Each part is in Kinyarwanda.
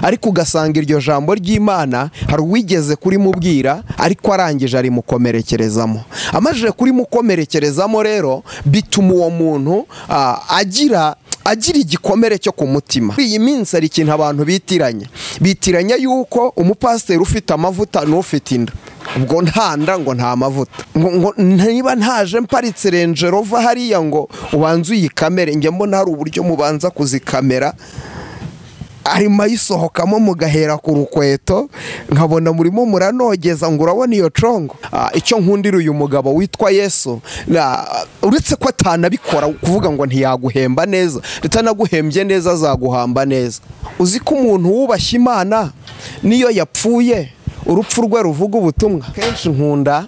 ariko ugasanga iryo jambo ry'Imana hari uwigeze kurimubwira ariko arangije arimukomerekerezamo. Amajije kurimukomerekerezamo rero bituma uwo muntu agira igikomere cyo ku mutima. Iyi minsi ari ikintu abantu bitiranya yuko umupasiteri ufite amavuta n'ufite inda. Ubwo ntanda ngo nta mavuta, ngo niba ntaje mparitse Range Rover hariya ngo ubanze uyikamere, njye mbona hari uburyo mubanza kuzikamera arimo ayisohokamo mugahera ku rukweto, nkabona murimo muranogeza ngo urabona iyo congo. Icyo nkundira uyu mugabo witwa Yesu, uretse ko atanabikora kuvuga ngo ntiyaguhemba neza, ritanaguhembye neza azaguhamba neza. Uzi ko umuntu wubashye Imana niyo yapfuye urupfu rwe ruvuga ubutumwa. Kenshi nkunda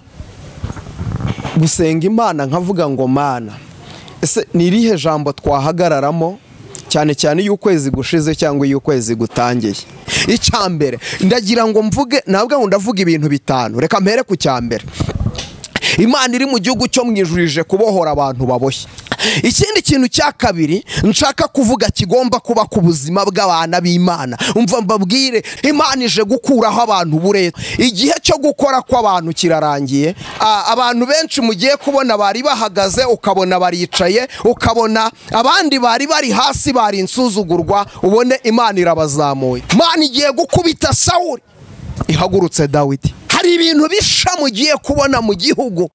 gusenga Imana nkavuga ngo Mana, ese ni irihe jambo twahagararamo cyane cyane y'ukwezi gushize cyangwa y'ukwezi gutangiye? Icyambere ndagira ngo mvuge, nabwo ngo ndavuga ibintu bitanu. Reka mpere ku cyambere. Imana iri mu gihugu cyo mwijurije kubohora abantu baboshye. Ikindi kintu cya kabiri nshaka kuvuga kigomba kuba ku buzima bw'abana b'Imana, umva mbabwire, Imana ije gukuraho abantu bureta. Igihe cyo gukora kw'abantu kirarangiye. Abantu benshi mugiye kubona bari bahagaze, ukabona baricaye, ukabona abandi bari hasi bari insuzugurwa, ubone Imana irabazamuye. Imana igiye gukubita Sawuli, ihagurutse Dawidi. Hari ibintu bisha mugiye kubona mu gihugu.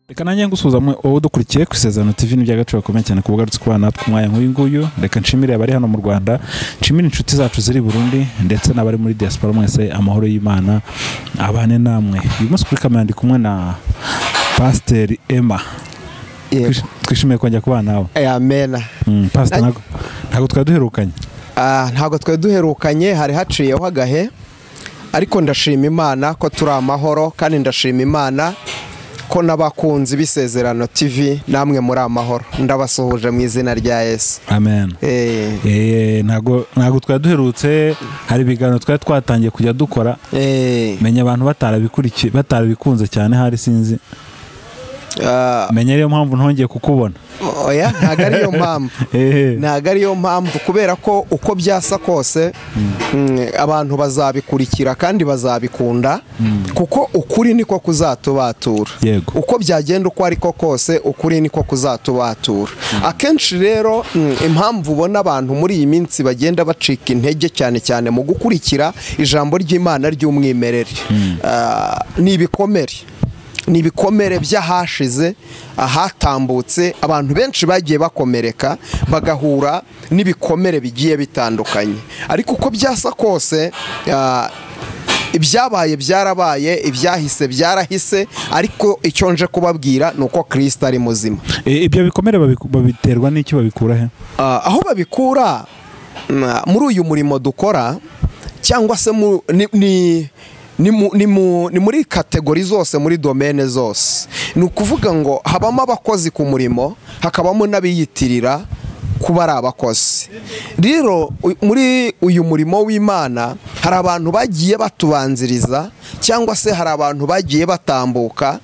Reka nanjye ngusuzamwe wowe dukurikiye ku Isezerano TV n'iby'agaciro gakomeye cyane kubugarutse kubana natwe umwanya nk'uyu nguyu. Reka nshimire abari hano mu Rwanda, nshimire inshuti zacu ziri Burundi ndetse n'abari muri diaspora mwese, amahoro y'Imana abane namwe. Uyu munsi kuri kamera ndi kumwe na Pastor Emma. Twishimiye kongera kubana nawe. Amen. Pastor ntago twaduherukanye. Ntago twaduherukanye, hari haciyeho agahe, ariko ndashima Imana ko turi amahoro, kandi ndashima Imana ko nabakunzi b'Isezerano TV namwe muri amahoro. Ndabasuhuje mu izina rya Yesu. Amen. Ntago twaduherutse, hari ibiganiro twatangiye kujya dukora. Menya abantu batarabikunze cyane, hari sinzi. Menya ariyo mpamvu ntongeye kukubona. Oya, ntago ariyo mpamvu. Ntago ariyo mpamvu, kubera ko uko byasa kose abantu bazabikurikira kandi bazabikunda, kuko ukuri niko kuzatubatura. Uko byagenda uko ariko kose, ukuri niko kuzatubatura. Akenshi rero impamvu ubona abantu muri iyi minsi bagenda bacika intege cyane cyane mu gukurikira ijambo ry'Imana ry'umwimerere, ni ibikomere by'ahashize, ahatambutse. Abantu benshi bagiye bakomereka bagahura n'ibikomere bigiye bitandukanye, ariko uko byasa kose ibyabaye byarabaye, ibyahise byarahise, ariko icyo nje kubabwira ni uko Kristo ari muzima. Ibyo bikomere babiterwa n'iki, babikura he? Aho babikura muri uyu murimo dukora, cyangwa se ni muri kategori zose, muri domene zose. Ni ukuvuga ngo habamo abakozi ku murimo, hakabamo n'abiyitirira kuba ari abakozi. Rero muri uyu murimo w'Imana hari abantu bagiye batubanziriza, cyangwa se hari abantu bagiye batambuka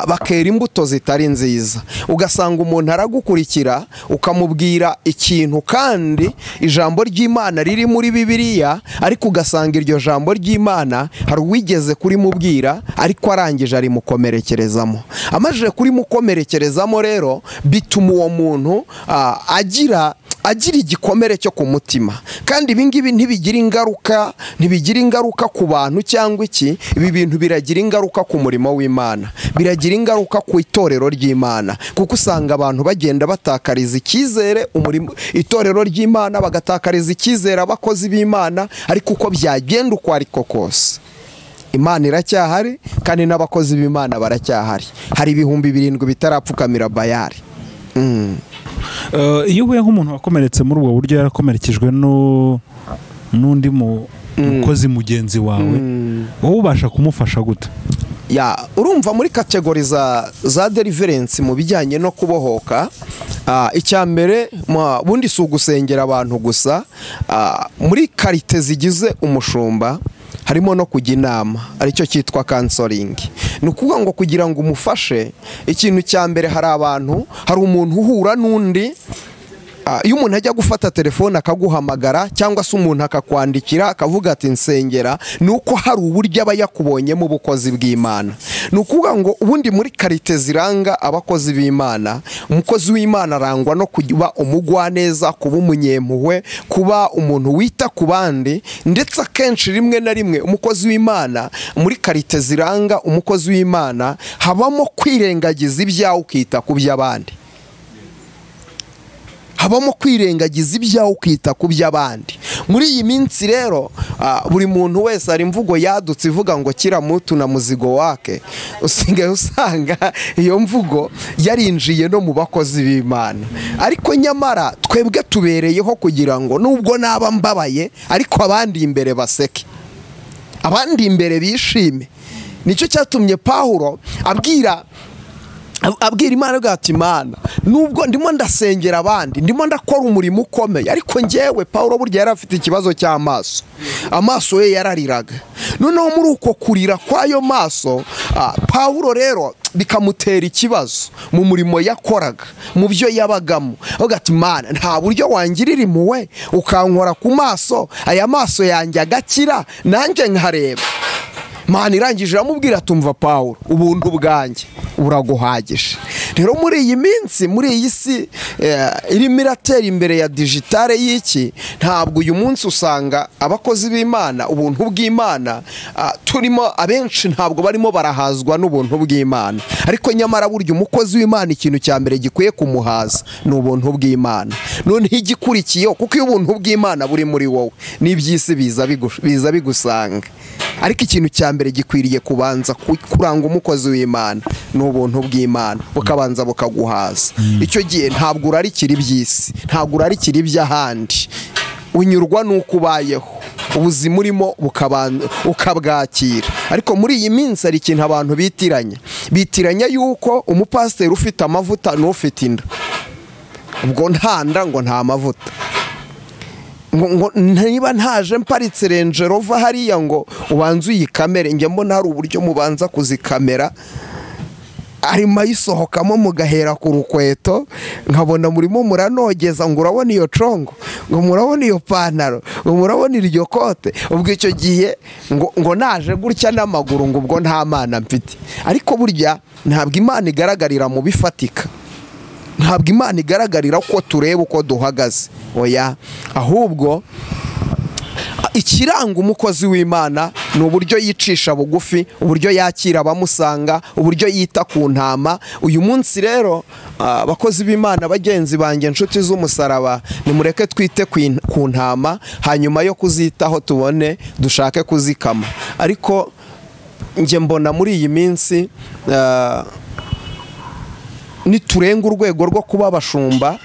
bakera imbuto zitari nziza. Ugasanga umuntu aragukurikira ukamubwira ikintu, kandi ijambo ry'Imana riri muri Bibiliya, ariko ugasanga iryo jambo ry'Imana hari uwigeze kurimubwira ariko arangije arimukomerekerezamo. Amajije kurimukomerekerezamo rero bituma uwo muntu agira igikomere cyo ku mutima. Kandi ibi ngibi ntibigira ingaruka ku bantu cyangwa iki. Ibi bintu biragira ingaruka ku murimo w'Imana, biragira ingaruka ku itorero ry'Imana, kuko usanga abantu bagenda batakariza icyizere itorero ry'Imana, bagatakariza icyizere abakozi b'Imana. Ariko uko byagenda uko ariko kose, Imana iracyahari kandi n'abakozi b'Imana baracyahari. Hari 7,000 bitarapfukamira Bayali. Iyo uhuye nk'umuntu wakomeretse muri ubwo buryo, yarakomerekejwe n'undi mukozi mugenzi wawe, wowe ubasha kumufasha gute? Urumva muri kategori za deliverance mu bijyanye no kubohoka, icyambere bundi si ugusengera abantu gusa. Muri karite zigize umushumba harimo no kujya inama, aricyo cyitwa counseling. Ni ukuvuga ngo kugira ngo umufashe, ikintu cya mbere hari umuntu uhura n'undi iyo umuntu ajya gufata telefone akaguhamagara cyangwa se umuntu akakwandikira akavuga ati nsengera, ni uko hari uburyo aba yakubonyemo ubukozi bw'Imana. Ni ukuvuga ngo ubundi muri karite ziranga abakozi b'Imana, umukozi w'Imana arangwa no kuba umugwaneza, kuba umunyempuhwe, kuba umuntu wita ku bandi, ndetse akenshi rimwe na rimwe umukozi w'Imana muri karite ziranga umukozi w'Imana habamo kwirengagiza ibyawe ukita ku by'abandi. Habamo kwirengagiza ibyawe ukita ku by'abandi. Muri iyi minsi rero buri muntu wese ari imvugo yadutse ivuga ngo kira mutu na muzigo wake. Usigaye usanga iyo mvugo yarinjiye no mu bakozi b'Imana. Ariko nyamara twebwe tubereyeho kugira ngo nubwo naba mbabaye ariko abandi imbere baseke, abandi imbere bishime. Nicyo cyatumye Pawulo abwira Imana ati Imana, nubwo ndimo ndasengera abandi, ndimo ndakora umurimo ukomeye, ariko njyewe Pawulo burya yari afite ikibazo cy'amaso. Amaso ye yarariraga. Noneho muri uko kurira kwayo maso, Pawulo rero bikamutera ikibazo mu murimo yakoraga, mu byo yabagamo. Avuga ati Imana, nta buryo wangirira impuhwe ukankora ku maso, aya maso yanjye agakira nanjye nkareba. Imana irangije iramubwira tumva Pawulo, ubuntu bwanjye buraguhagije. Rero muri iyi minsi, muri iyi si irimo iratera imbere ya digitale y'iki, ntabwo uyu munsi usanga abakozi b'Imana, ubuntu bw'Imana turimo abenshi ntabwo barimo barahazwa n'ubuntu bw'Imana. Ariko nyamara burya umukozi w'Imana ikintu cya mbere gikwiye kumuhaza ni ubuntu bw'Imana. None igikurikiyeho, kuko iyo ubuntu bw'Imana buri muri wowe n'iby'isi biza bigusanga. Ariko ikintu cya mbere gikwiriye kubanza kuranga umukozi w'Imana ni ubuntu bw'Imana, bukabanza bukaguhaza. Icyo gihe ntabwo urarikira iby'isi, ntabwo urarikira iby'ahandi, unyurwa n'uko ubayeho, ubuzima urimo ukabwakira. Ariko muri iyi minsi hari ikintu abantu bitiranya yuko umupasiteri ufite amavuta n'ufite inda. Ubwo nta nda ngo nta mavuta. Ngo niba ntaje mparitse Range Rover hariya ngo ubanze uyikamere, njye mbona hari uburyo mubanza kuzikamera, arimo ayisohokamo mugahera ku rukweto, nkabona murimo muranogeza ngo urabona iyo congo, ngo murabona iyo pantaro, ngo murabona iryo kote. Ubwo icyo gihe ngo naje gutya n'amaguru ngo ubwo nta Mana mfite. Ariko burya ntabwo Imana igaragarira mu bifatika, ntabwo Imana igaragarira uko tureba uko duhagaze. Oya, ahubwo ikiranga umukozi w'Imana ni uburyo yicisha bugufi, uburyo yakira abamusanga, uburyo yita ku ntama. Uyu munsi rero abakozi b'Imana bagenzi banjye, inshuti z'umusaraba, nimureke twite ku ntama, hanyuma yo kuzitaho tubone dushake kuzikama. Ariko njye mbona muri iyi minsi niturenga urwego rwo kuba abashumba,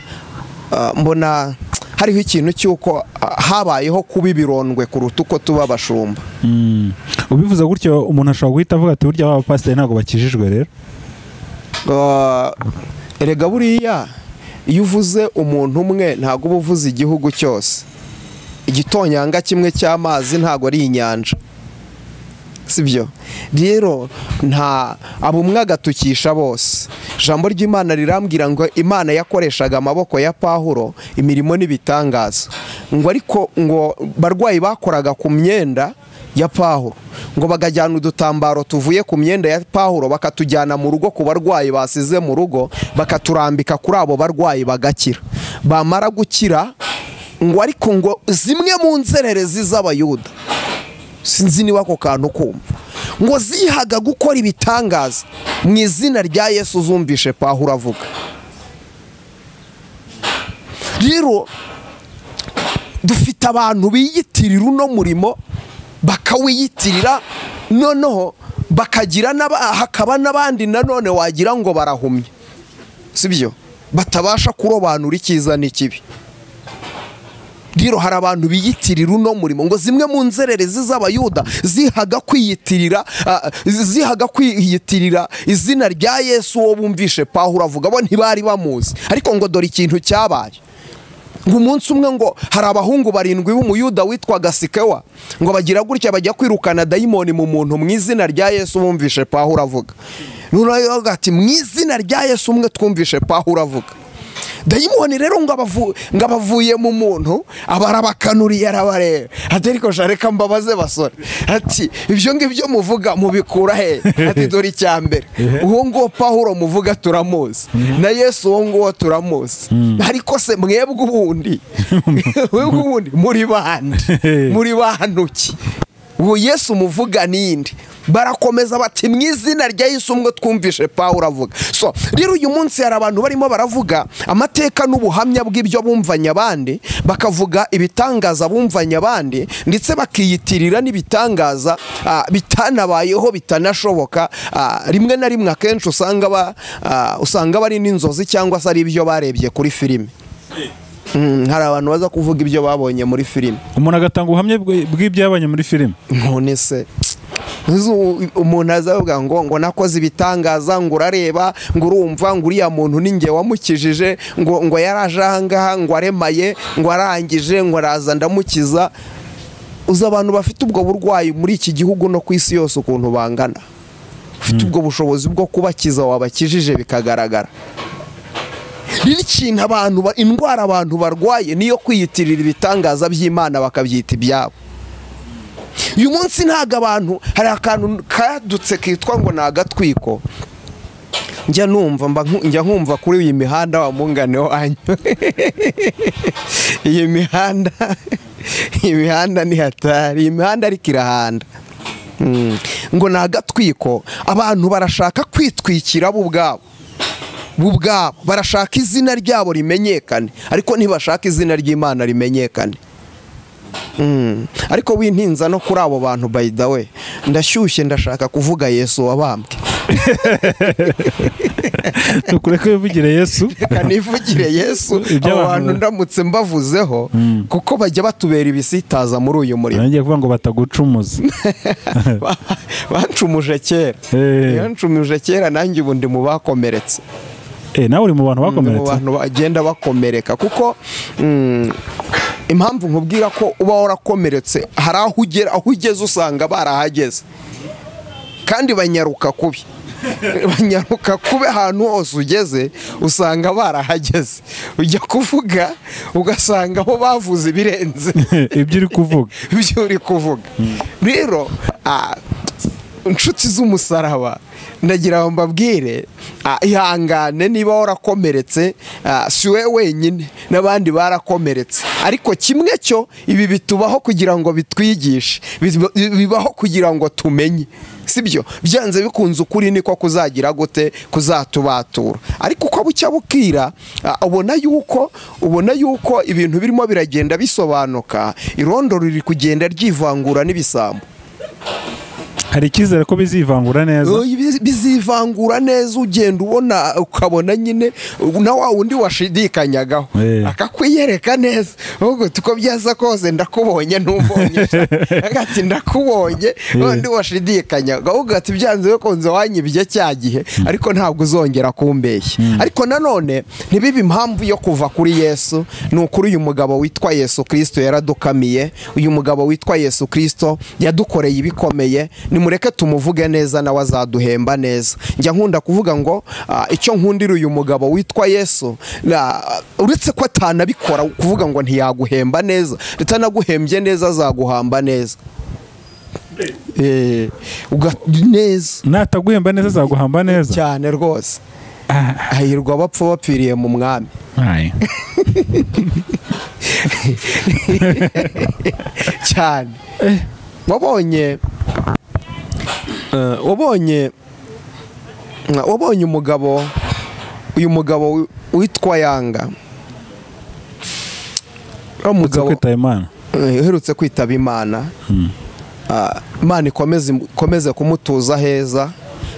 mbona hariho ikintu cy'uko habayeho kuba ibirondwe kuruta uko tuba abashumba. Ubivuze gutyo umuntu ashobora guhita avuga ati burya abapasiteri ntabwo bakijijwe rero. Erega buriya iyo uvuze umuntu umwe ntabwo uba uvuze igihugu cyose. Igitonyanga kimwe cy'amazi ntabwo ari inyanja, sibyo? Rero nta abumwe agatukisha bose. Ijambo ry'Imana rirambwira ngo Imana yakoreshaga amaboko ya Pawulo imirimo n'ibitangaza. Ngo ariko ngo barwayi bakoraga ku myenda ya Pawulo, ngo bagajyana udutambaro tuvuye ku myenda ya Pawulo bakatujyana mu rugo ku barwayi basize mu rugo, bakaturambika kuri abo barwayi bagakira. Bamara gukira ngo ariko ngo zimwe mu nzererezi z'Abayuda, sinzi niba ako kantu kumva, ngo zihaga gukora ibitangaza mu izina rya Yesu zumvishe Pawulo avuga. Rero dufite abantu biyitirira uno murimo, bakawiyitirira, noneho bakagira hakaba n'abandi nanone wagira ngo barahumye, sibyo? Batabasha kurobanura icyiza n'ikibi. Rero hari abantu biyitirira uno murimo, ngo zimwe mu nzererezi z'Abayuda zihaga kwiyitirira izina rya Yesu uwo bumvishe Pawulo avuga. Bo ntibari bamuzi, ariko ngo dore ikintu cyabaye. Ngo umunsi umwe ngo hari abahungu 7 b'Umuyuda witwaga Sikewa, ngo bagira gutya bajya kwirukana dayimoni mu muntu mu izina rya Yesu bumvishe Pawulo avuga. Noneho ati mu izina rya Yesu umwe twumvishe Pawulo avuga. dayimoni rero ngo abavuye mu muntu abarabakanuriye arabareba ati ariko reka mbabaze basore ati ibyo ngibyo muvuga mubikura he ati dore icya mbere uwo ngo Pawulo muvuga turamuzi na Yesu uwo ngo turamuzi ariko se mwebwe ubundi muri bantu ki uwo Yesu muvuga ninde barakomeza bati mu izina rya Yesu umwe twumvishe Pawulo avuga. So rero uyu munsi hari abantu barimo baravuga amateka n'ubuhamya bw'ibyo bumvanye abandi, bakavuga ibitangaza bumvanye abandi, ndetse bakiyitirira n'ibitangaza bitanabayeho bitanashoboka. Rimwe na rimwe akenshi usanga bari n'inzozi cyangwa se ari ibyo barebye kuri filime. Hari abantu baza kuvuga ibyo babonye muri filime, umuntu agatanga ubuhamya bw'ibyabonye muri filime. none se umuntu azavuga ngo nakoze ibitangaza, ngo urareba, ngo urumva, ngo uriya muntu ni nge wamukijije, ngo yaraje ahangaha, ngo aremaye, ngo arangije, ngo araza ndamukiza. Uzi abantu bafite ubwo burwayi muri iki gihugu no ku isi yose ukuntu bangana, ufite ubwo bushobozi bwo kubakiza wabakijije bikagaragara. Ikintu indwara abantu barwaye niyo kwiyitirira ibitangaza by'Imana bakabyita ibyabo. Uyu munsi ntago abantu, hari akantu kadutse kitwa ngo ni agatwiko. Njya nkumva kuri iyi mihanda wa mungane wanyu iyi mihanda ni hatari, iyi mihanda ariko irahanda. Ngo ni agatwiko, abantu barashaka kwitwikira bo ubwabo, barashaka izina ryabo rimenyekane, ariko ntibashaka izina ry'Imana rimenyekane. Ariko wintinza no kuri abo bantu, by the way, ndashyushye, ndashaka kuvuga Yesu wabambwe. Tukureke wivugire Yesu, kanivugire Yesu. Abantu ndamutse mbavuzeho kuko bajya batubera ibisitaza muri uyu murimo. Ngiye kuvuga ngo batagucumuza. Bancumuje kera, bancumuje kera, nanjye ubu ndi mu bakomeretse. Nawe uri mu bantu bakomeretse, mu bantu bagenda bakomereka, kuko impamvu nkubwira ko uba warakomeretse, hari aho ugeze usanga barahageze, kandi banyaruka kubi ahantu hose ugeze usanga barahageze. Ujya kuvuga ugasanga bo bavuze ibirenze ibyo uri kuvuga. Rero inshuti z'umusaraba, ndagira ngo mbabwire, ihangane niba warakomeretse, si we wenyine, n'abandi barakomeretse. Ariko kimwe cyo, ibi bitubaho kugira ngo bitwigishe, bibaho kugira ngo tumenye, sibyo? Byanze bikunze ukuri niko kuzagira gute, kuzatubatura. Ariko uko bucya bukira, ubona yuko ibintu birimo biragenda bisobanuka, irondo riri kugenda ryivangura n'ibisambo. Hari icyizere ko bizivangura neza, bizivangura neza, ugenda ubona, ukabona nyine na wa wundi washidikanyagaho akakwiyereka neza, ubwo tuko byaza kose ndakubonye ntumbonye, agati ndakubonye undi washidikanyaga, ubwo ati byanze bikunze wanyibye cya gihe, ariko ntabwo uzongera kumbeshya. Ariko nanone ntibibe impamvu yo kuva kuri Yesu. Ni ukuri uyu mugabo witwa Yesu Kristo yaradukamiye, uyu mugabo witwa Yesu Kristo yadukoreye ibikomeye. Nimureke tumuvuge neza, nawe azaduhemba neza. Njya nkunda kuvuga ngo icyo nkundira uyu mugabo witwa Yesu, uretse ko atanabikora kuvuga ngo ntiyaguhemba neza, utanaguhembye neza azaguhamba neza. Neza, nataguhemba neza azaguhamba neza cyane rwose. Hahirwa abapfa bapfiriye mu mwami. Cyane. Wabonye uyu mugabo witwa Yanga, uherutse kwitaba Imana. Imana ikomeze kumutuza heza,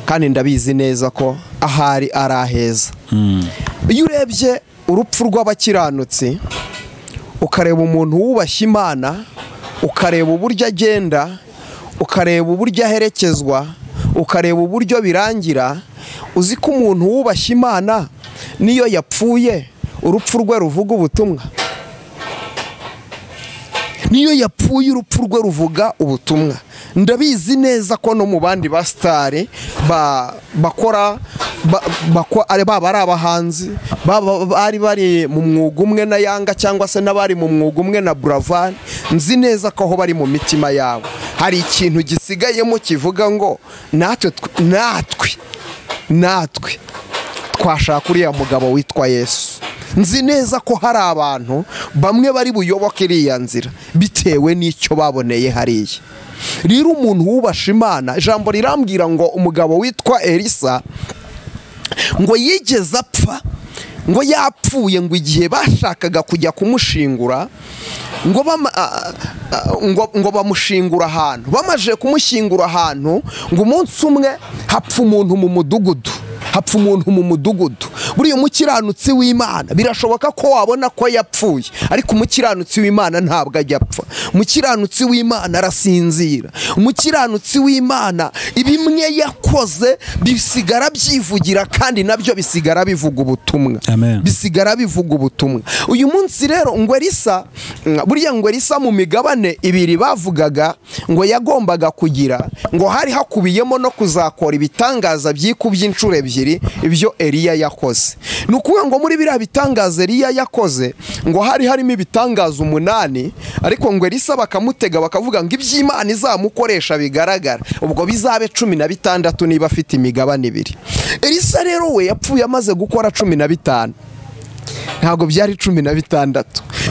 kandi ndabizi neza ko ahari ari aheza. Iyo urebye urupfu rw'abakiranutsi, ukareba umuntu wubashye Imana, ukareba uburyo agenda, ukareba uburyo aherekezwa, ukareba uburyo birangira, uzi ko umuntu wubashye Imana niyo yapfuye urupfu rwe ruvuga ubutumwa. Niyo yapfuye urupfu rwe ruvuga ubutumwa. Ndabizi neza ko no mu bandi basitari bakora baba ari abahanzi bari bari mu mwuga umwe na Yanga cyangwa se n'abari mu mwuga umwe na Buravan, nzi neza ko aho bari mu mitima yabo hari ikintu gisigayemo kivuga ngo natwe twashaka uriya mugabo witwa Yesu. Nzi neza ko hari abantu bamwe bari buyoboke iriya nzira bitewe n'icyo baboneye hariya. Rero umuntu wubasha Imana, ijambo rirambwira ngo umugabo witwa Elisa ngo yigeze apfa, ngo yapfuye ngo igihe bashakaga kujya kumushingura ngo bamushingura ahantu, bamaje kumushyingura ahantu ngo umunsi umwe hapfa umuntu mu mudugudu. Buriya umukiranutsi w'Imana birashoboka ko wabona ko yapfuye, ariko umukiranutsi w'Imana ntabwo ajya apfa. Umukiranutsi w'Imana arasinzira. Umukiranutsi w'Imana ibimwe yakoze bisigara byivugira, kandi nabyo bisigara bivuga ubutumwa. Bisigara bivuga ubutumwa. Uyu munsi rero ngo Elisa, buriya ngo Elisa mu migabane ibiri bavugaga ngo yagombaga kugira, ngo hari hakubiyemo no kuzakora ibitangaza byikubye inshuro ebyiri ibyo Eliya yakoze. Ni ukuvuga ngo muri biriya bitangaza Eliya yakoze ngo hari harimo ibitangaza 8, ariko ngo Elisa bakamutega bakavuga ngo iby'Imana izamukoresha bigaragara ubwo bizabe 16 niba afite imigabane ibiri. Elisa rero we yapfuye amaze gukora 15, ntabwo byari 16.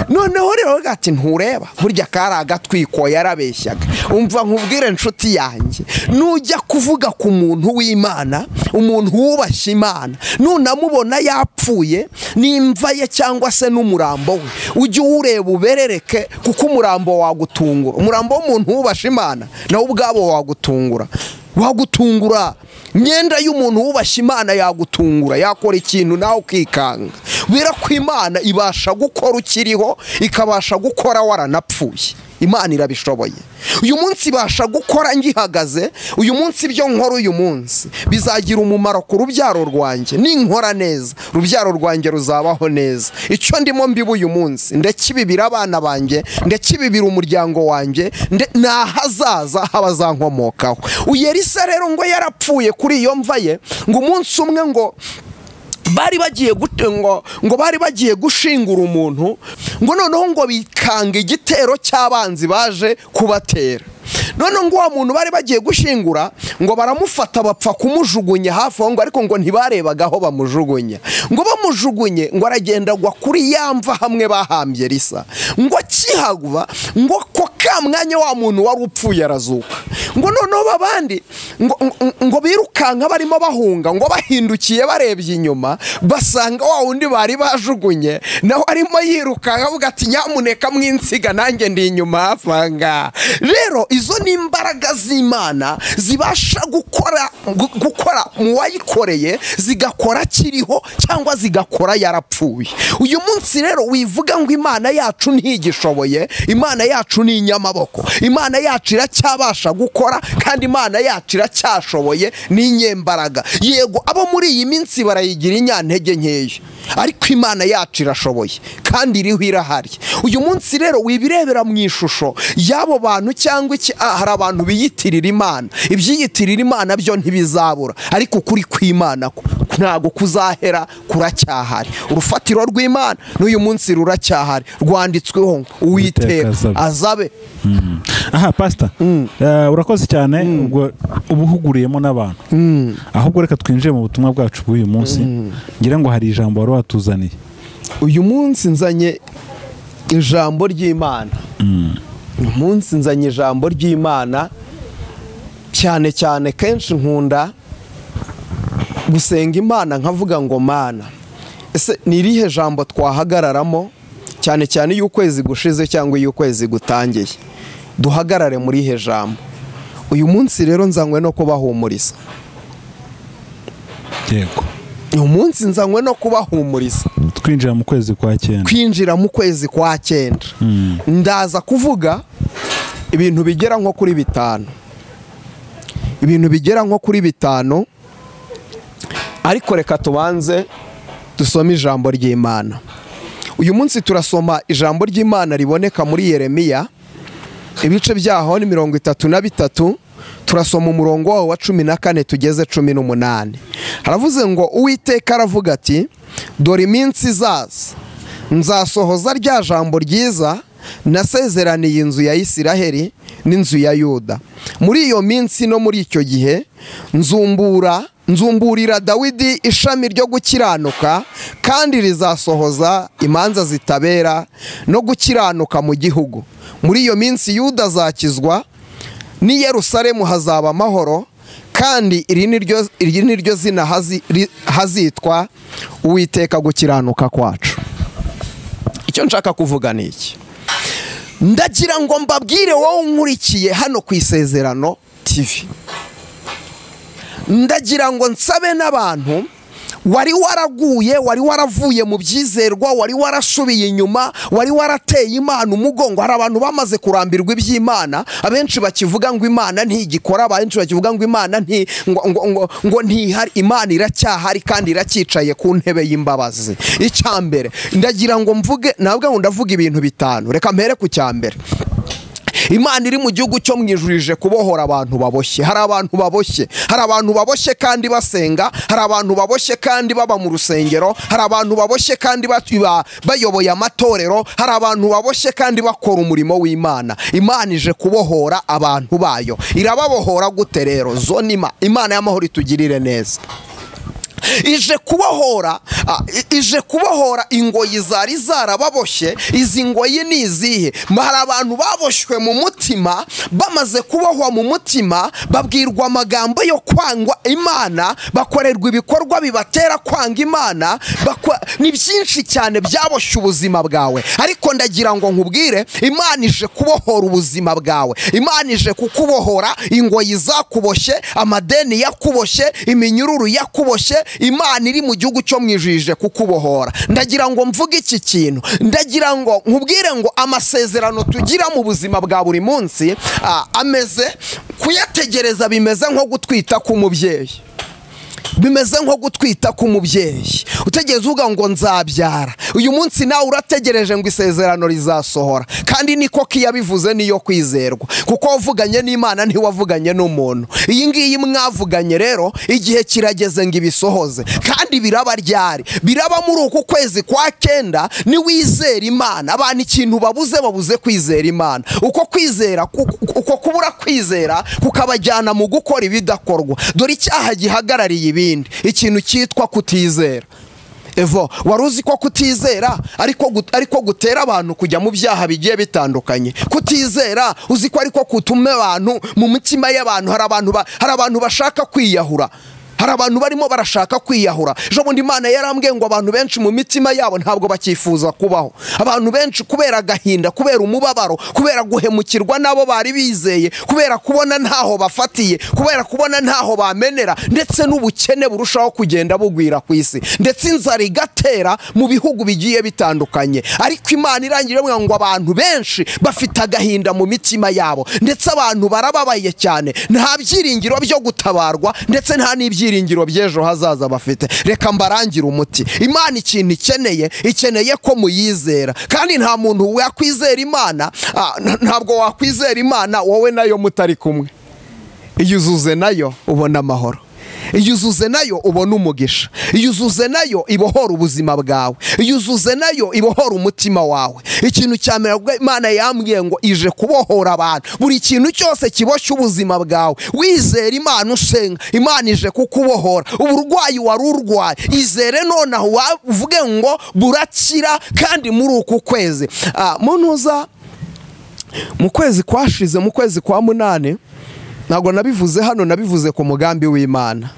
Noneho rero gati ntureba burya kari agatwiko yarabeshyaga. Umva nkubwire inshuti yanjye, nujya kuvuga ku muntu w'Imana, umuntu wubashye Imana, nunamubona yapfuye n'imva ye cyangwa se n'umurambo we, ujye ureba uberereke, kuko umurambo wagutungura. Umurambo w'umuntu wubashye Imana nawe ubwabo wagutungura. Myenda y'umuntu wubashye Imana yagutungura, yakora ikintu nawe ukikanga. Bira ko Imana ibasha gukora ukiriho, ikabasha gukora waranapfuye. Imana irabishoboye. Uyu munsi ibasha gukora ngihagaze, uyu munsi ibyo nkora uyu munsi bizagira umumaro ku rubyaro rwanjye. Ninkora neza urubyaro rwanjye ruzabaho neza. Icyo ndimo mbibu uyu munsi ndekibibira abana banjye, ndekibibira umuryango wanjye, nahazaza habazankomokaho. Uyu Elisa rero ngo yarapfuye kuri iyo mva ye, ngo umunsi umwe ngo bari bagiye gushingura umuntu, ngo noneho ngo bikanga igitero cy'abanzi baje kubatera. None ngo wa muntu bari bagiye gushingura ngo baramufata bapfa kumujugunya hafi aho, ngo ariko ngo ntibarebaga aho bamujugunya. Ngo bamujugunye ngo aragenda agwa kuri yamva hamwe bahambye Elisa. Ngo kihagwa ngo ko kamwanya wa muntu wari upfuye arazuka. Ngo noneho babandi ngo birukanka barimo bahunga, ngo bahindukiye barebye inyuma basanga wa wundi bari bajugunye naho arimo yirukanka avuga ati nyamuneka mwinsiga nanjye ndi inyuma hafanga. Rero izo ni imbaraga z'Imana zibasha gukora mu wayikoreye, zigakora kiriho cyangwa zigakora yarapfuye. Uyu munsi rero wivuga ngo Imana yacu ntigishoboye, Imana yacu ni inyamaboko, Imana yacu iracyabasha gukora, kandi Imana yacu iracyashoboye, ni inyembaraga. Yego abo muri iyi minsi barayigira inyantege nkeya, ariko Imana yacu irashoboye kandi iriho irahari. Uyu munsi rero wibirebera mu ishusho y'abo bantu cyangwa iki, hari abantu biyitirira Imana. Ibyiyitirira Imana byo ntibizabura, ariko ukuri kw'Imana ntago kuzahera, kuracyahari. Urufatiro rw'Imana n'uyu munsi ruracyahari, rwanditsweho Uwiteka azabe. Aha pastor, urakoze cyane. Ubwo ubuhuguriyemo n'abantu, ahubwo reka twinjire mu butumwa bwacu bw'uyu munsi. Ngira ngo hari ijambo wari watuzaniye. Uyu munsi nzanye ijambo ry'Imana. Uyu munsi nzanye ijambo ry'Imana cyane cyane. Kenshi nkunda gusenga Imana nkavuga ngo Mana, ese ni irihe jambo twahagararamo, cyane cyane iyo ukwezi gushize cyangwa iyo ukwezi gutangiye, duhagarare muri ihe jambo. Uyu munsi rero nzanywe no kubahumuriza. Yego, uyu munsi nzanywe no kubahumuriza. Twinjira mu kwezi kwa 9. Kwinjira mu kwezi kwa 9. Ndaza kuvuga ibintu bigera nko kuri 5. Ibintu bigera nko kuri 5, ariko reka tubanze dusome ijambo ry'Imana. Uyu munsi turasoma ijambo ry'Imana riboneka muri Yeremiya, ibice byaho ni 33 turasoma umurongo wawo wa 14 tugeze 18. haravuze ngo Uwiteka aravuga ati dore iminsi izaza nzasohoza rya jambo ryiza nasezeraniye inzu ya Isiraheli n'inzu ya Yuda. muri iyo minsi no muri icyo gihe nzumburira Dawidi ishami ryo gukiranuka, kandi rizasohoza imanza zitabera no gukiranuka mu gihugu. muri iyo minsi Yuda azakizwa, ni Yerusalemu hazaba amahoro, kandi iri ni ryo zina hazitwa Uwiteka gukiranuka kwacu. icyo nshaka kuvuga ni iki? ndagira ngo mbabwire wowe unkurikiye hano ku Isezerano TV, ndagira ngo nsabe n'abantu wari waraguye, wari waravuye mu byizerwa, wari warasubiye inyuma, wari warateye Imana umugongo. hari abantu bamaze kurambirwa iby'Imana, abenshi bakivuga ngo Imana ntigikora, abenshi bakivuga ngo Imana ngo ntihari. Imana iracyahari kandi iracyicaye ku ntebe y'imbabazi. icyambere ndagira ngo mvuge, nabwo ndavuga ibintu bitanu. reka mpere ku cyambere. Imana iri mu gihugu cyo mwijurije kubohora abantu baboshye. hari abantu baboshye, hari abantu baboshye kandi basenga, hari abantu baboshye kandi baba mu rusengero, hari abantu baboshye kandi bayoboye amatorero, hari abantu baboshye kandi bakora umurimo w'Imana. Imana ije kubohora abantu bayo. irababohora gute rero? zonima Imana y'amahoro itugirire neza. ije kubohora ingoyi zari zarababoshye. izi ngoyi ni izihe? hari abantu baboshywe mu mutima, bamaze kubohwa mu mutima babwirwa amagambo yo kwangwa Imana, bakorerwa ibikorwa bibatera kwanga Imana. ni byinshi cyane byaboshye ubuzima bwawe, ariko ndagira ngo nkubwire, Imana ije kubohora ubuzima bwawe. Imana ije kukubohora ingoyi zakuboshye, amadeni yakuboshye, iminyururu yakuboshye. Imana iri mu gihugu cyo mwijije kukubohora. ndagira ngo mvuge iki kintu, ndagira ngo nkubwire ngo amasezerano tugira mu buzima bwa buri munsi ameze kuyategereza, bimeze nko gutwita k'umubyeyi. bimeze nko gutwita k'umubyeyi utegereza uvuga ngo nzabyara. uyu munsi nawe urategereje ngo isezerano rizasohora, kandi niko kiyabivuze niyo kwizerwa, kuko wavuganye n'Imana ntiwavuganye n'umuntu. iyi ngiyi mwavuganye rero igihe kirageze ngo ibisohoze, kandi biraba ryari? biraba muri uku kwezi kwa 9 niwizera Imana. abantu ikintu babuze kwizera Imana. uko kwizera, uko kubura kwizera kukabajyana mu gukora ibidakorwa. dore icyaha gihagarariye ibindi, ikintu cyitwa kutizera. Evo, wari uzi ko kutizera ariko gutera abantu kujya mu byaha bigiye bitandukanye? kutizera uzi ko ariko kutume abantu mu mitima y'abantu, hari abantu bashaka kwiyahura. hari abantu barimo barashaka kwiyahura. ejo bundi Imana yarambwiye ngo abantu benshi mu mitima yabo ntabwo bakifuza kubaho. abantu benshi kubera agahinda, kubera umubabaro, kubera guhemukirwa nabo bari bizeye, kubera kubona ntaho bafatiye, kubera kubona ntaho bamenera, ndetse n'ubukene burushaho kugenda bugwira ku isi, ndetse inzara igatera mu bihugu bigiye bitandukanye. ariko Imana irangira ngo abantu benshi bafite agahinda mu mitima yabo, ndetse abantu barababaye cyane, nta byiringiro byo gutabarwa, ndetse nta n'ibyiringiro by'ejo hazaza bafite. reka mbarangire umuti. Imana ikintu ikeneye ko muyizera, kandi nta muntu wakwizera Imana, ntabwo wakwizera Imana wowe nayo mutari kumwe. iyo uzuze nayo ubona amahoro, iyo uzuze nayo ubona umugisha, iyo uzuze nayo ibohora ubuzima bwawe, iyo uzuze nayo ibohora umutima wawe. ikintu cya mbere Imana yambwiye ngo ije kubohora abantu. buri kintu cyose kiboshye ubuzima bwawe, wizera Imana, usenga, Imana ije kukubohora. uburwayi wari urwaye, izere nonaho uvuge ngo burakira. kandi muri uku kwezi munuza mu kwezi kwashize, mu kwezi kwa 8, ntabwo nabivuze hano, nabivuze ku mugambi w'Imana.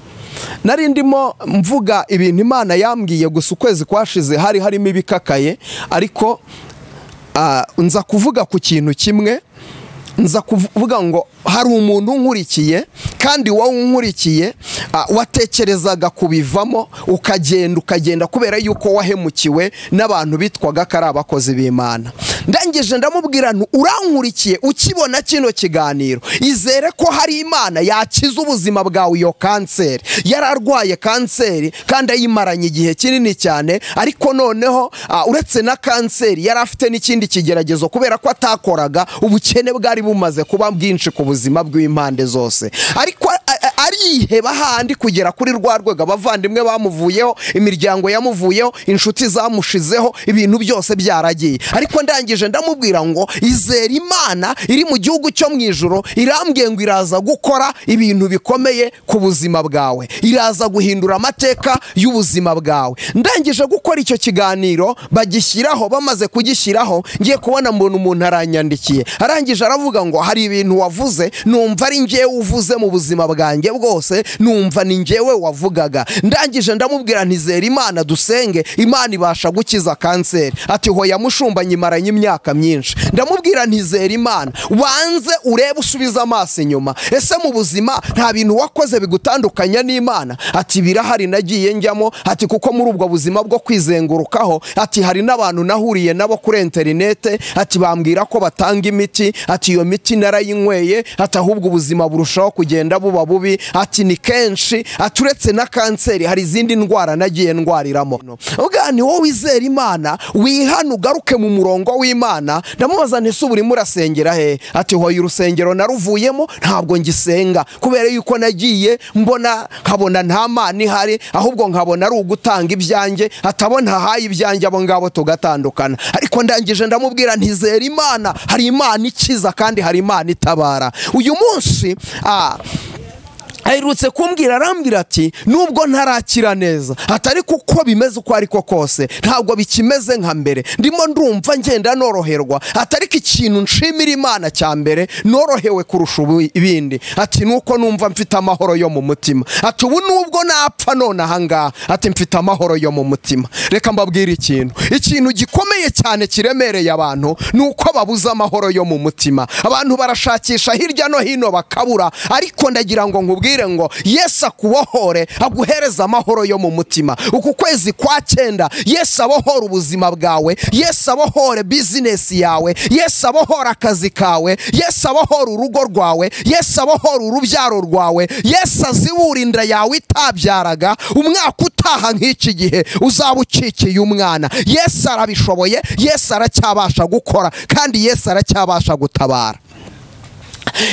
nari ndimo mvuga ibintu Imana yambwiye, gusa ukwezi kwashize hari harimo ibikakaye, ariko nza kuvuga ku kintu kimwe. nza kuvuga ngo hari umuntu unkurikiye kandi wowe unkurikiye watekerezaga kubivamo ukagenda kubera yuko wahemukiwe n'abantu bitwaga ko ari abakozi b'Imana. Ndangije ndamubwira nti urankurikiye ukibona kino kiganiro izere ko hari Imana yakiza ubuzima bwawe iyo kanseri. Yararwaye kanseri kandi ayimaranye igihe kinini cyane, ariko noneho uretse na kanseri yari afite n'ikindi kigeragezo kubera ko atakoraga, ubukene bwari bumaze kuba bwinshi ku buzima bw'impande zose, ariko ariheba handi kugera kuri rwa rwego abavandimwe bamuvuyeho, imiryango yamuvuyeho, inshuti zamushizeho, ibintu byose byaragiye. Ariko ndangije ndamubwira ngo izere Imana iri mu gihugu cyo mu ijuru, irambwiye ngo iraza gukora ibintu bikomeye ku buzima bwawe, iraza guhindura amateka y'ubuzima bwawe. Ndangije gukora icyo kiganiro bagishyiraho, bamaze kugishyiraho ngiye kubona mbona umuntu aranyandikiye, arangije aravuga ngo hari ibintu wavuze numva ari njyewe uvuze mu buzima bwanjye bwose, numva ni njyewe wavugaga. Ndangije ndamubwira ntizera Imana dusenge, Imana ibasha gukiza kanseri. Ati hoya mushumba nyimaranye imyaka myinshi. Ndamubwira ntizera Imana wanze urebe usubiza amaso inyuma, ese mu buzima nta bintu wakoze bigutandukanya n'Imana? Ati birahari nagiye njyamo, ati kuko muri ubwo buzima bwo kwizengurukaho, ati hari n'abantu nahuriye nabo kuri interinete, ati bambwira ko batanga imiti, ati iyo miti narayinyweye, ati ahubwo ubuzima burushaho kugenda buba bubi, ati ni kenshi, ati uretse na kanseri hari izindi ndwara nagiye ndwariramo. Ubwo ni wowe wizera Imana wihana ugaruke mu murongo w'Imana. Ndamubaza nti se urimo urasengera he? Ati hoya urusengero naruvuyemo ntabwo ngisenga kubera yuko nagiye mbona nkabona nta Mana ihari, ahubwo nkabona ari ugutanga ibyanjye, atabona hayi ibyanjye abo ngabo tugatandukana. Ariko ndangije ndamubwira ntizera Imana, hari Imana ikiza kandi hari Imana itabara. Uyu munsi aherutse kumbwira, arambwira ati nubwo ntarakira neza, atari kuko bimeze uko ariko kose ntabwo bikimeze nka mbere, ndimo ndumva ngenda noroherwa, atari ko ikintu nshimira Imana cya mbere norohewe kurusha ibindi, ati nuko numva mfite amahoro yo mu mutima. Ati ubu nubwo napfa none ahangaha, ati mfite amahoro yo mu mutima. Reka mbabwire ikintu gikomeye cyane kiremereye abantu nuko babuza amahoro yo mu mutima. Abantu barashakisha hirya no hino bakabura, ariko ndagira ngo nkubwire ngo Yesu akubohore, aguhereza amahoro yo mu mutima. Uku kwezi kwa 9 Yesu abohora ubuzima bwawe, Yesu abohore business yawe, Yesu abohora akazi kawe, Yesu abohora urugo rwawe, Yesu abohora urubyaro rwawe, Yesu azibura inda yawe itabyaraga. Umwaka utaha nk'iki gihe uzaba ukikiye umwana. Yesu arabishoboye, Yesu aracyabasha gukora, kandi Yesu aracyabasha gutabara.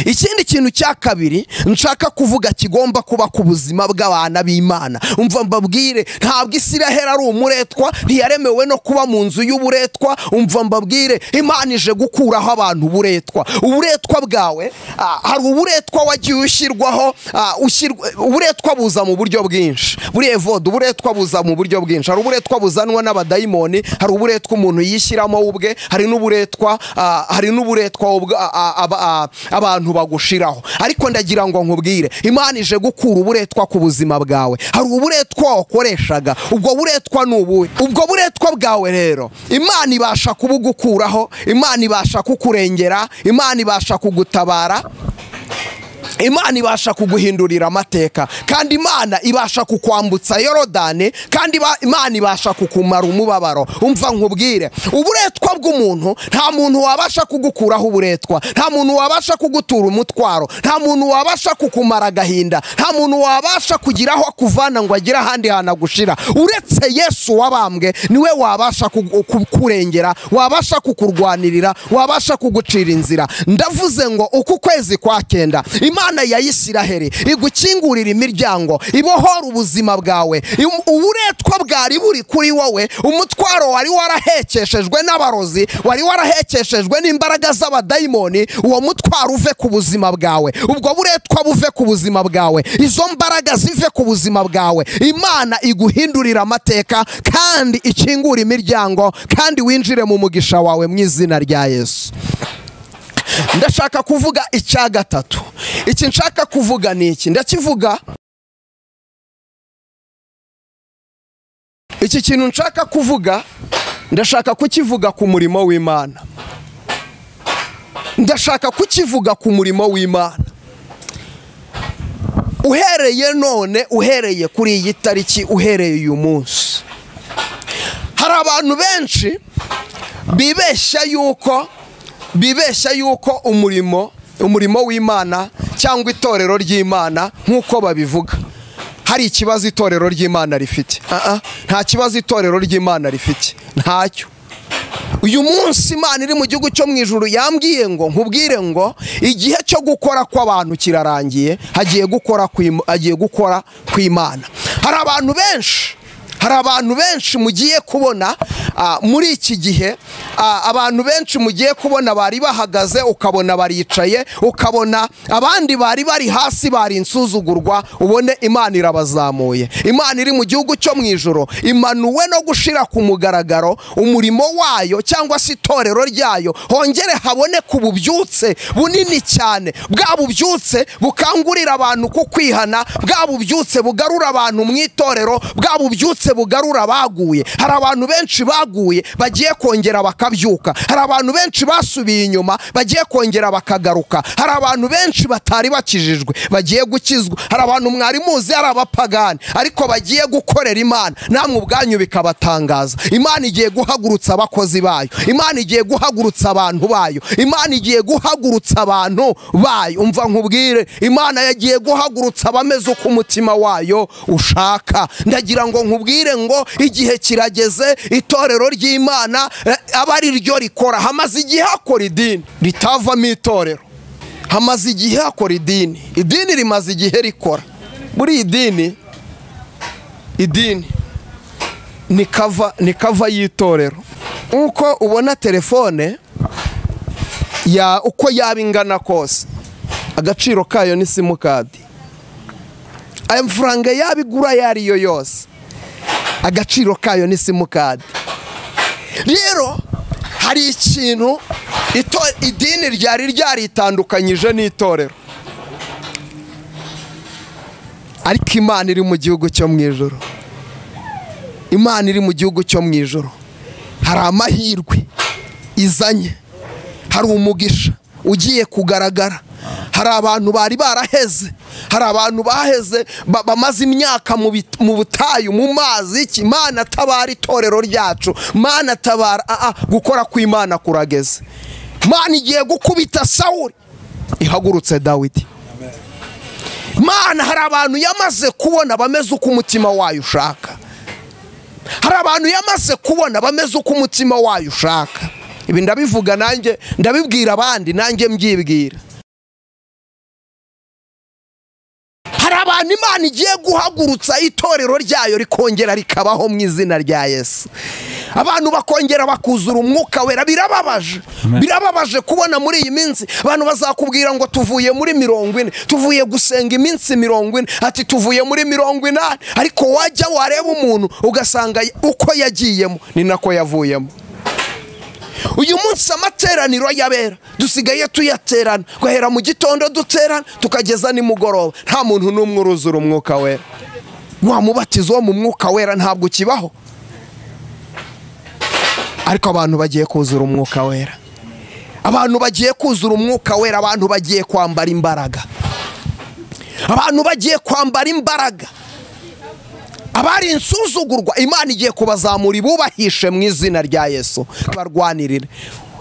Ikindi kintu cya kabiri nshaka kuvuga kigomba kuba ku buzima bw'abana b'Imana. Umva mbabwire, ntabwo Isiraheli ari umuretwa, ntiyaremewe no kuba mu nzu y'uburetwa. Umva mbabwire, Imana ije gukuraho abantu uburetwa. Uburetwa bwawe, hari uburetwa wagiye ushyirwaho, uburetwa buza mu buryo bwinshi. Buriye vode uburetwa buza mu buryo bwinshi. Hari uburetwa buzanwa n'abadayimoni, hari uburetwa umuntu yishyiramo ubwe, hari n'uburetwa abantu bagushiraho. Ariko ndagira ngo nkubwire, Imana ije gukura uburetwa ku buzima bwawe. Hari uburetwa wakoreshaga, ubwo buretwa n'ubuhe? Ubwo buretwa bwawe rero Imana ibasha kubugukuraho, Imana ibasha kukurengera, Imana ibasha kugutabara, Imana ibasha kuguhindurira amateka, kandi Imana ibasha kukwambutsa Yorodani, kandi Imana ibasha kukumara umubabaro. Umva nkubwire, uburetwa bw'umuntu nta muntu wabasha kugukuraho uburetwa, nta muntu wabasha kugutura umutwaro, nta muntu wabasha kukumara agahinda, nta muntu wabasha kugiraho akuvana ngo agire ahandi hantu agushira. Uretse Yesu wabambwe niwe wabasha kukurengera, wabasha kukurwanirira, wabasha kugucira inzira. Ndavuze ngo uku kwezi kwa 9 Imana ya Isiraheli igukingurira imiryango, ibohora ubuzima bwawe. Uburetwa bwari buri kuri wowe, umutwaro wari warahekeshejwe n'abarozi, wari warahekeshejwe n'imbaraga z'abadayimoni, uwo mutwaro uve ku buzima bwawe, ubwo buretwa buve ku buzima bwawe, izo mbaraga zive ku buzima bwawe. Imana iguhindurira amateka kandi ikingura imiryango, kandi winjire mu mugisha wawe mu izina rya Yesu. Ndashaka kuvuga icya gatatu. Iki nshaka kuvuga ni iki? Ndakivuga, iki kintu nshaka kuvuga, ndashaka kukivuga ku murimo w'Imana. Ndashaka kukivuga ku murimo w'Imana. uhereye none, uhereye kuri iyi tariki, uhereye uyu munsi, hari abantu benshi bibeshya yuko umurimo w'Imana cyangwa itorero ry'Imana nk'uko babivuga hari ikibazo itorero ry'Imana rifite. Nta kibazo itorero ry'Imana rifite, ntacyo. Uyu munsi Imana iri mu gihugu cyo mu ijuru yambwiye ngo nkubwire ngo igihe cyo gukora kw'abantu kirarangiye, hagiye gukora kw'Imana. Hari abantu benshi mugiye kubona muri iki gihe, abantu benshi mugiye kubona bari bahagaze ukabona baricaye, ukabona abandi bari bari hasi bari insuzugurwa, ubone Imana irabazamuye. Imana iri mu gihugu cyo mu ijuru imanuwe no gushira ku mugaragaro umurimo wayo cyangwa se itorero ryayo, hongere habone ku bubyutse bunini cyane, bwa bubyutse bukangurira abantu ku kwihana, bwa bubyutse bugarura abantu mu itorero, bwa bubyutse bugarura baguye. Hari abantu benshi baguye bagiye kongera bakabyuka, hari abantu benshi basubiye inyuma bagiye kongera bakagaruka, hari abantu benshi batari bakijijwe bagiye gukizwa, hari abantu mwari muzi ari abapagani ariko bagiye gukorera Imana, namwe ubwanyu bikabatangaza. Imana igiye guhagurutsa abakozi bayo, Imana igiye guhagurutsa abantu bayo, Imana igiye guhagurutsa abantu bayo. Umva nkubwire, Imana yagiye guhagurutsa abameze uko umutima wayo ushaka. Ndagira ngo nkubwire ngo igihe kirageze itorero ry'Imana aba ari ryo rikora. Hamaze igihe hakora idini ritavamo itorero, hamaze igihe hakora idini rimaze igihe rikora. Muri idini ni kava y'itorero. Uko ubona telefone uko yaba ingana kose, agaciro kayo ni simukadi. Aya mafaranga yabigura yariyo yose, agaciro kayo ni simukadi. Rero hari ikintu idini ryari ryaritandukanyije n'itorero, ariko Imana iri mu gihugu cyo mu ijuru. Imana iri mu gihugu cyo mu ijuru. Hari amahirwe izanye, hari umugisha ugiye kugaragara. Hari abantu bari baraheze, hari abantu baheze bamaze imyaka mu butayu, mu mazi. Imana tabara itorero ryacu, Imana tabara. Gukora kw'Imana kurageze. Imana igiye gukubita Sawuli, ihagurutse Dawidi. Imana hari abantu yamaze kubona bameze uko umutima wayo ushaka. Hari abantu yamaze kubona bameze uko umutima wayo ushaka. Ibi ndabivuga nanjye, ndabibwira abandi, nanjye mbyibwira. Hari abantu Imana igiye guhagurutsa itorero ryayo rikongera rikabaho mu izina rya Yesu. Abantu bakongera bakuzura umwuka wera. Birababaje kubona muri iyi minsi abantu bazakubwira ngo tuvuye muri 40, tuvuye gusenga iminsi 40, ati tuvuye muri 80, ariko wajya wareba umuntu ugasanga uko yagiyemo ni nako yavuyemo. Uyu munsi amateraniro yabera dusigaye tuyaterana, guhera mu gitondo duterana tukageza nimugoroba, nta muntu n'umwe uruzura umwuka wera. Wa mubatizo wo mu mwuka wera ntabwo kibaho, ariko abantu bagiye kuzura umwuka wera. Abantu bagiye kuzura umwuka wera, abantu bagiye kwambara imbaraga, abantu bagiye kwambara imbaraga. Abari insuzugurwa Imana igiye kubazamura ibubahishe mu izina rya Yesu, barwanirire.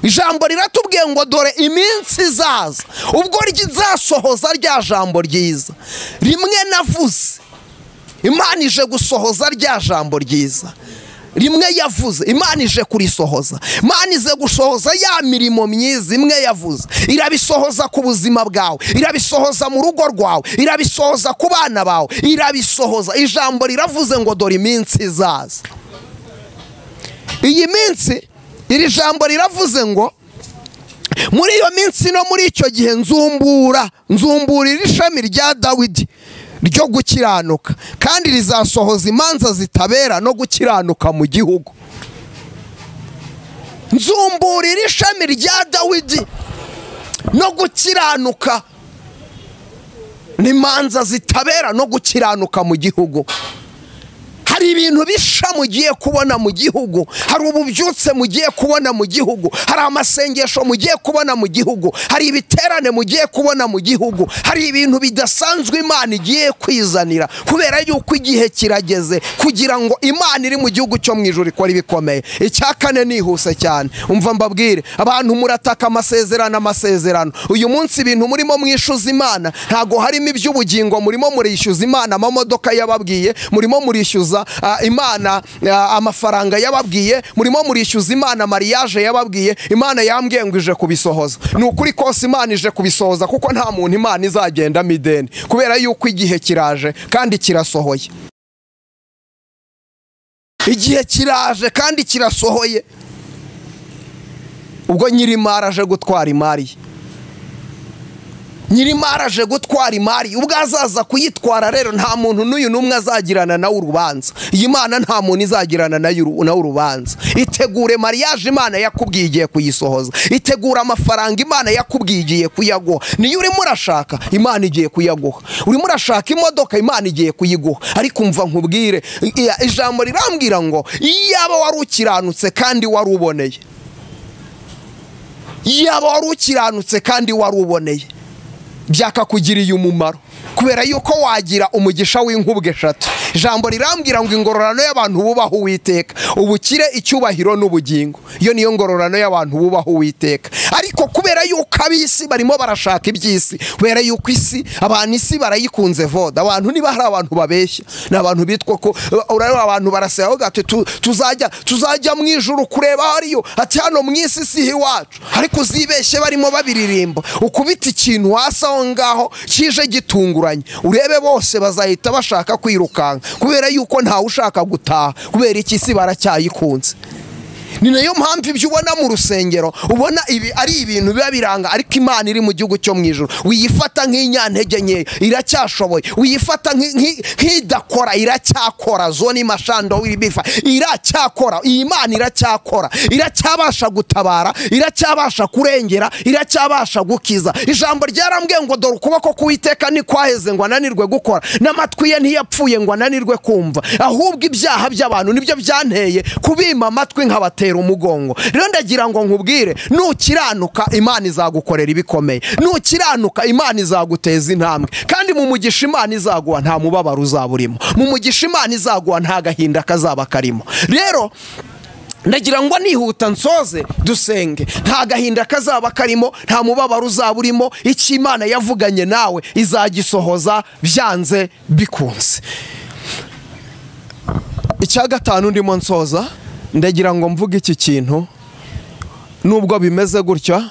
Ijambo riratubwiye ngo dore iminsi izaza ubwo rizasohoza rya jambo ryiza rimwe navuze. Imana ije gusohoza rya jambo ryiza rimwe yavuze, Imana ije kurisohoza. Imana ize gusohoza ya mirimo myiza imwe yavuze, irabisohoza ku buzima bwawe, irabisohoza mu rugo rwawe, irabisohoza ku bana bawe, irabisohoza. Ijambo riravuze ngo dore iminsi izaza. Iyi minsi, iri jambo riravuze ngo muri iyo minsi no muri icyo gihe nzumburira ishami rya Dawidi ryo gukiranuka, kandi rizasohoza imanza zitabera no gukiranuka mu gihugu. Nzumburira ishami rya Dawidi no gukiranuka n'imanza zitabera no gukiranuka mu gihugu. hari ibintu bisha mugiye kubona mu gihugu, hari ububyutse mugiye kubona mu gihugu, hari amasengesho mugiye kubona mu gihugu, hari ibiterane mugiye kubona mu gihugu, hari ibintu bidasanzwe Imana igiye kwizanira, kubera yuko igihe kirageze kugira ngo Imana iri mu gihugu cyo mu ijuru ikora ibikomeye. Icya kane nihuse cyane, umva mbabwire, abantu murataka amasezerano. Uyu munsi ibintu murimo mwishyuza Imana ntago harimo iby'ubugingo, murimo murishyuza Imana amamodoka yababwiye, murimo murishyuza Imana amafaranga yababwiye, murimo murishyuza Imana mariage yababwiye. Imana yambwiye ngo ije kubisohoza. Ni ukuri kose Imana ije kubisohoza, kuko nta muntu Imana izagenda mideni, kubera yuko igihe kiraje kandi kirasohoye. Igihe kiraje kandi kirasohoye. Ubwo nyirimari aje gutwara imari, nyirimari aje gutwara imari, ubwo azaza kuyitwara rero nta muntu n'uyu n'umwe azagirana nawe urubanza. Iyi Mana nta muntu izagirana nawe urubanza. Itegure mariage Imana yakubwiye igiye kuyisohoza, itegura amafaranga Imana yakubwiye igiye kuyaguha. Niyo urimo urashaka Imana igiye kuyaguha, urimo urashaka imodoka Imana igiye kuyiguha. Ariko umva nkubwire, ijambo rirambwira ngo iyaba wari ukiranutse kandi wari uboneye, iyaba wari ukiranutse kandi wari uboneye, byakakugiriye umumaro, kubera yuko wagira umugisha w'inkubwe eshatu. Ijambo rirambwira ngo ingororano y'abantu bubaha Uwiteka, ubukire, icyubahiro n'ubugingo. Iyo niyo ngororano y'abantu bubaha Uwiteka. Ariko kubera yuko ab'isi barimo barashaka iby'isi, kubera yuko isi, abantu isi barayikunze voda. Abantu niba hari abantu babeshya, ni abantu bitwa ko urareba abantu barasaba gati tuzajya mu ijuru kureba hariyo, ati hano mu isi si iwacu. Ariko uzibeshye barimo babiririmba, ukubita ikintu hasi aho ngaho kije gitunguranye, urebe bose bazahita bashaka kwirukanka, kubera yuko ntawe ushaka gutaha, kubera iki isi baracyayikunze. Ni nayo mpamvu ibyo ubona mu rusengero ubona ibi ari ibintu biba biranga, ariko Imana iri mu gihugu cyo mu ijuru. Wiyifata nk'inyantege nke, iracyashoboye. Wiyifata nk'idakora, iracyakora. Zoni mashando w'ibifa iracyakora. Iyi Imana iracyakora, iracyabasha gutabara, iracyabasha kurengera, iracyabasha gukiza. Ijambo ryarambwiye ngo dore ukuboko k'Uwiteka ni kwaheze ngo ananirwe gukora, n'amatwi ye ntiyapfuye ngo ananirwe kumva. Ahubwo ibyaha by'abantu nibyo byanteye kubima amatwi nkabatera umugongo. Rero ndagira ngo nkubwire, nukiranuka Imana izagukorera ibikomeye, nukiranuka Imana izaguteza intambwe, kandi mu mugisha Imana izaguha nta mubabaro uzaburimo, mu mugisha Imana izaguha nta gahinda kazaba karimo. Rero ndagira ngo nihuta nsoze dusenge, nta gahinda kazaba karimo, nta mubabaro uzaburimo. Icyo Imana yavuganye nawe izagisohoza byanze bikunze. Icya gatanu ndimo nsoza, ndagira ngo mvuge iki kintu. Nubwo bimeze gutya,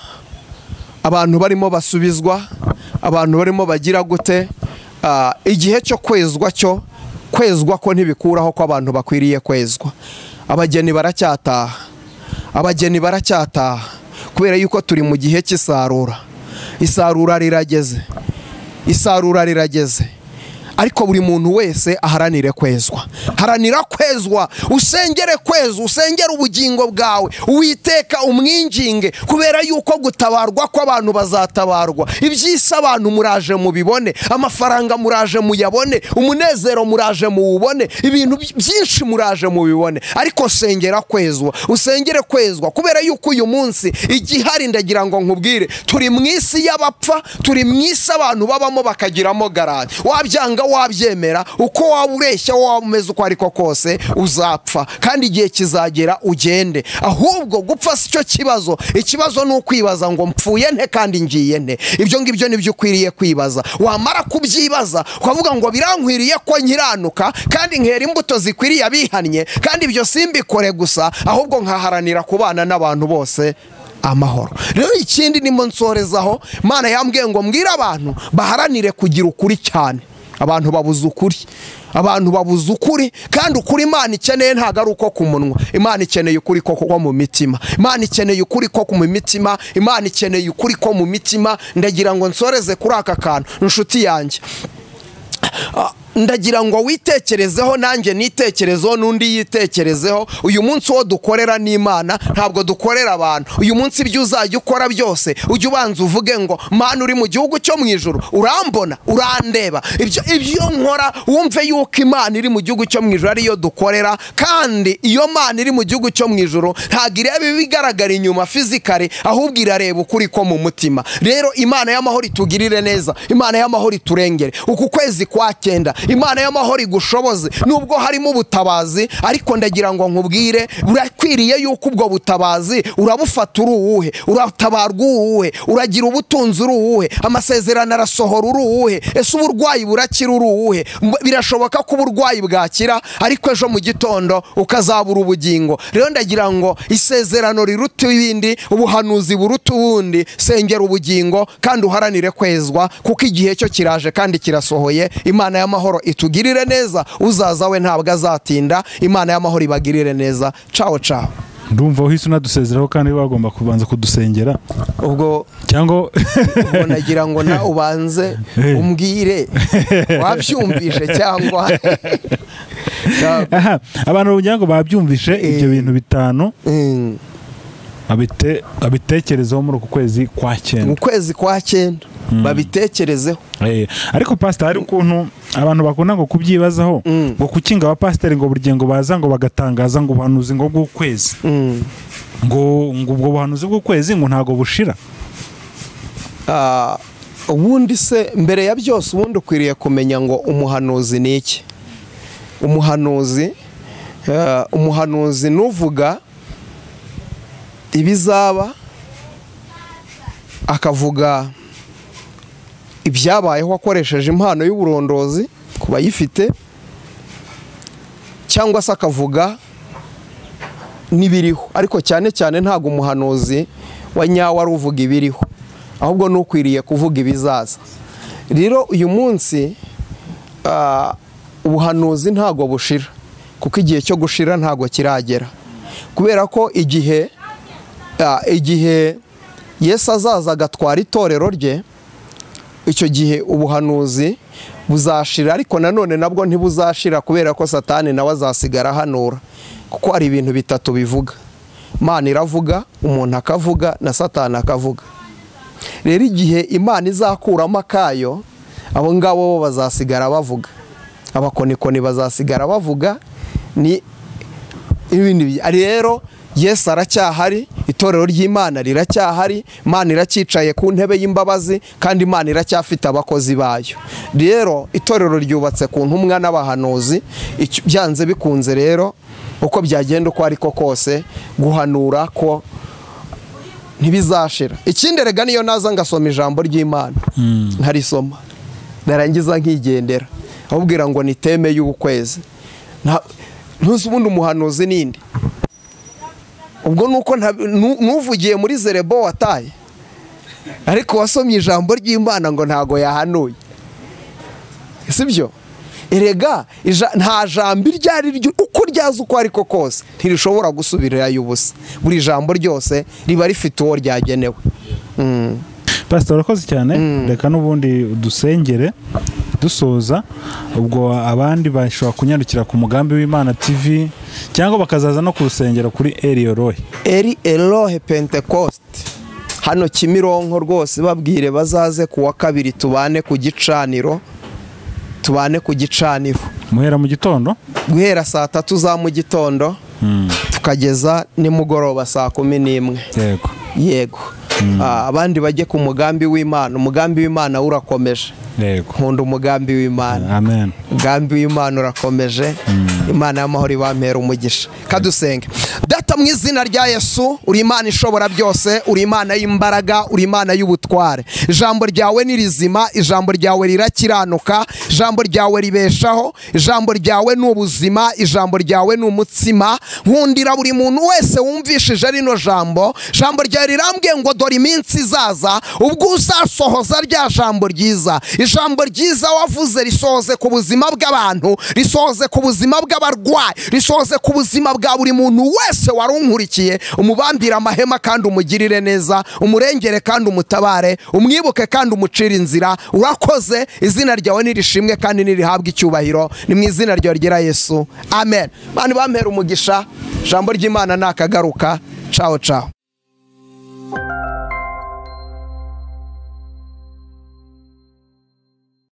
abantu barimo basubizwa, abantu barimo bagira gute, igihe cyo kwezwa ko ntibikuraho ko abantu bakwiriye kwezwa. Abageni baracyataha, abageni baracyataha, kubera yuko turi mu gihe cy'isarura. Isarura rirageze, isarura rirageze. Ariko buri muntu wese aharanire kwezwa, haranira kwezwa, usengere kwezwa, usengere ubugingo bwawe, Uwiteka umwinginge, kubera yuko gutabarwa ko abantu bazatabarwa. Iby'isi abantu muraje mubibone, amafaranga muraje muyabone, umunezero muraje muwubone, ibintu byinshi muraje mubibone. Ariko sengera kwezwa, usengere kwezwa, kubera yuko uyu munsi igihari ndagira ngo nkubwire, turi mu isi y'abapfa, turi mu isi abantu babamo bakagiramo garage. Wabyanga wabyemera, uko waba ureshya, waba umeze uko ariko kose uzapfa, kandi igihe kizagera ugende. Ahubwo gupfa si cyo kibazo, ikibazo ni ukwibaza ngo mpfuye nte kandi ngiye nte. Ibyo ngibyo nibyo ukwiriye kwibaza. Wamara kubyibaza ukavuga ngo birankwiriye ko nkiranuka kandi nkera imbuto zikwiriye abihannye, kandi ibyo simbikore gusa, ahubwo nkaharanira kubana n'abantu bose amahoro. Rero ikindi nimo nsorezaho, Imana yambwiye ngo mbwira abantu baharanire kugira ukuri cyane. Abantu babuze ukuri, abantu babuze ukuri, kandi ukuri Imana ikeneye ntago ari uko ku munwa. Imana ikeneye ukuri ko mu mitima, Imana ikeneye ukuri ko mu mitima, Imana ikeneye ukuri ko mu mitima. Ndagira ngo nsoreze kuri aka kantu, inshuti yanjye. ndagira ngo witekerezeho, nanjye nitekerezeho, n'undi yitekerezeho. Uyu munsi wo dukorera n'Imana, ntabwo dukorera abantu. Uyu munsi ibyo uzajya ukora byose ujye ubanza uvuge ngo Mana uri mu gihugu cyo mu ijuru, urambona, urandeba. Ibyo nkora wumve yuko Imana iri mu gihugu cyo mu ijuru ariyo dukorera, kandi iyo Mana iri mu gihugu cyo mu ijuru ntabwo ireba ibigaragara inyuma fizikare, ahubwo irareba ukuri ko mu mutima. Rero Imana y'amahoro itugirire neza, Imana y'amahoro iturengere. Uku kwezi kwa 9 Imana y'amahoro igushoboze, nubwo harimo ubutabazi, ariko ndagira ngo nkubwire burakwiriye yuko ubwo butabazi urabufata uri uwuhe, uratabarwa uwuhe, uragira ubutunzi uri uwuhe, amasezerano arasohora uri uwuhe, ese uburwayi burakira uri uwuhe. Birashoboka ko uburwayi bwakira, ariko ejo mu gitondo ukazabura ubugingo. Rero ndagira ngo isezerano riruta ibindi, ubuhanuzi buruta ubundi, sengera ubugingo kandi uharanire kwezwa, kuko igihe cyo kiraje kandi kirasohoye. Imana y'amahoro itugirire neza, uzaza we ntabwo azatinda. Imana y'amahoro ibagirire neza. Ciao ciao. Ndumva uhise unadusezeraho kandi bagomba kubanza kudusengera ubwo, cyangwa nagira ngo na ubanze umbwire wabyumvishe cyangwa abantu kugira ngo babyumvishe ibyo bintu bitanu abitekerezeho muri uku kwezi kwa 9. mu kwezi kwa 9 babitekerezeho. Ariko pastor, hari ukuntu abantu bakunda ngo kubyibazaho ngo kukinga abapasiteri ngo burye ngo baza ngo bagatangaza ngo ubuhanuzi ngo bw'ukwezi, ngo ubwo buhanuzi bw'ukwezi ngo ntago bushira. Ubundi se mbere ya byose ubundi ukwiriye kumenya ngo umuhanuzi ni iki. Umuhanuzi nuvuga ibizaba, akavuga ibyabayeho akoresheje impano y'uburondozi ku bayifite, cyangwa se akavuga n'ibiriho. Ariko cyane cyane ntago umuhanuzi wa nyawe ari uvuga ibiriho, ahubwo nukwiriye kuvuga ibizaza. Rero uyu munsi ubuhanuzi ntago bushira, kuko igihe cyo gushira ntago kiragera. Kubera ko igihe Yesu azaza agatwara itorero rye, icyo gihe ubuhanuzi buzashira. Ariko nanone nabwo ntibuzashira, kubera ko Satani nawe azasigara hanura, kuko hari ibintu bitatu bivuga. Imana iravuga, umuntu akavuga, na Satani akavuga. Rero igihe Imana izakuramo akayo, abo ngabo bo bazasigara bavuga, abakonikoni bazasigara bavuga. Ni ibintu rero Yesu aracyahari, itorero ry'Imana riracyahari, Imana iracyicaye ku ntebe y'imbabazi, kandi Imana iracyafite abakozi bayo. Rero itorero ryubatse ku ntumwa n'abahanuzi. Byanze bikunze rero uko byagenda uko ariko kose, guhanura ko ntibizashira. Ikindi rega niyo naza ngasoma ijambo ry'Imana, nkarisoma narangiza nkigendera, ahubwira ngo ni teme y'ukwezi. Ntuzi ubundi umuhanuzi ninde? Ubwo nuko nuvugiye muri Zerebo wataye, ariko wasomye ijambo ry'Imana ngo ntago yahanuye, sibyo? Erega nta jambo iryari ryo uko ryaza uko ariko kose ntirishobora gusubirayo ubusa. Buri jambo ryose riba rifite uwo ryagenewe. Pastor, urakoze cyane. Reka n'ubundi dusengere dusoza. Ubwo abandi bashobora kunyarukira ku Mugambi w'Imana TV, cyangwa bakazaza no ku rusengero kuri Eri Elohe Pentecost hano Kimironko. Rwose babwire bazaze ku wa 2 tubane ku gicaniro, muhera mu gitondo, guhera saa 3 za mu gitondo tukageza nimugoroba saa 11. Yego. Abandi bajye ku mugambi w'Imana. Umugambi w'Imana urakomeje. Nkunda umugambi w'Imana. Amen. Umugambi w'Imana urakomeje. Imana y'amahoro ibampera umugisha. Kadusenge. Data mu izina rya Yesu, uri Imana ishobora byose, uri Imana y'imbaraga, uri Imana y'ubutware. Ijambo ryawe ni rizima, ijambo ryawe rirakiranuka, ijambo ryawe ribeshaho, ijambo ryawe ni ubuzima, ijambo ryawe ni umutsima. Nkundira buri muntu wese wumvishije rino jambo ryawe rirambwiye ngo dore iminsi izaza ubwo uzasohoza rya jambo ryiza. Ijambo ryiza wavuze risohoze ku buzima bw'abantu, risohoze ku buzima bw'abarwayi, risohoze ku buzima bwa buri muntu wese wari wari unkurikiye umubambire amahema kandi umugirire neza, umurengere kandi umutabare, umwibuke kandi umucire inzira. Urakoze, izina ryawe nirishimwe kandi nirihabwe icyubahiro, ni mu izina ryawe ryera Yesu, amen. Bani bampera umugisha, ijambo ry'Imana nakagaruka. Ciao ciao.